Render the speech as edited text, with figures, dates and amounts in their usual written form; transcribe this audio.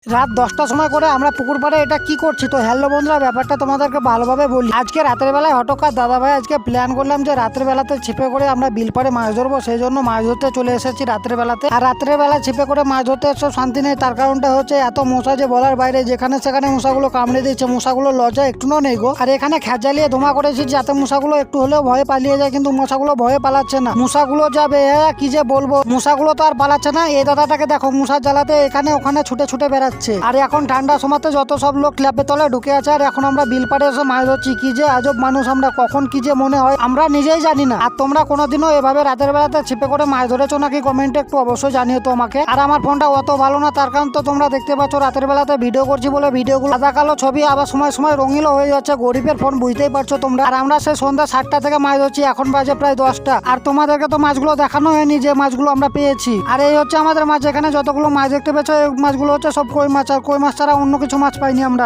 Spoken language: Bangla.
রাত 10টার সময় করে আমরা পুকুর পাড়ে এটা কি করছি। তো হ্যালো বন্ধুরা, ব্যাপারটা তোমাদেরকে ভালোভাবে বলি। আজকে রাতের বেলায় হঠাৎ দাদা ভাই আজকে প্ল্যান করলাম যে রাতের বেলাতে ছিপে করে আমরা বিল পাড়ে মাছ ধরবো, সেই জন্য মাছ ধরতে চলে এসেছি রাতের বেলাতে। আর রাতের বেলা ছিপে করে মাছ ধরতে এসে শান্তি নেই, তার কারণটা হচ্ছে এত মশা যে বলার বাইরে। যেখানে সেখানে মশাগুলো কামড়ে দিচ্ছে, মশাগুলো লজ্জা একটুও নেই গো। আর এখানে খ্যাত জ্বালিয়ে ধোঁয়া করেছি যাতে মশাগুলো একটু হলেও ভয়ে পালিয়ে যায়, কিন্তু মশাগুলো ভয়ে পালাচ্ছে না। মশাগুলো যাবে কি যে বলবো, মশাগুলো তো আর পালাচ্ছে না। এই দাদাটাকে দেখো মশার জ্বালাতে এখানে ওখানে ছুটে ছুটে বেড়াচ্ছে। আর এখন ঠান্ডার সময়তে যত সব লোক ক্ল্যাপের তলে ঢুকে আছে, আর এখন আমরা বিল পাড়ে এসে মাছ ধরছি। কি যে আজব মানুষ আমরা, কখন কি যে মনে হয় আমরা নিজেই জানি না। আর তোমরা কোনোদিনও এভাবে রাতের বেলাতে ছিপে করে মাছ ধরেছো নাকি কমেন্টে একটু অবশ্যই জানিও তো আমাকে। আর আমার ফোনটা অত ভালো না, তার কারণ তো তোমরা দেখতে পাচ্ছ রাতের বেলাতে ভিডিও করছি বলে ভিডিওগুলো সাদা কালো ছবি, আবার সময় সময় রঙিনও হয়ে যাচ্ছে। গরিবের ফোন বুঝতেই পারছো তোমরা। আর আমরা সেই সন্ধ্যা 7টা থেকে মাছ ধরছি, এখন বাজে প্রায় 10টা। আর তোমাদেরকে তো মাছগুলো দেখানো হয়নি যে মাছগুলো আমরা পেয়েছি। আর এই হচ্ছে আমাদের মাছ। এখানে যতগুলো মাছ দেখতে পেয়েছো এই মাছগুলো হচ্ছে সব কই মাছ, আর কই মাছ ছাড়া অন্য কিছু মাছ পাইনি আমরা।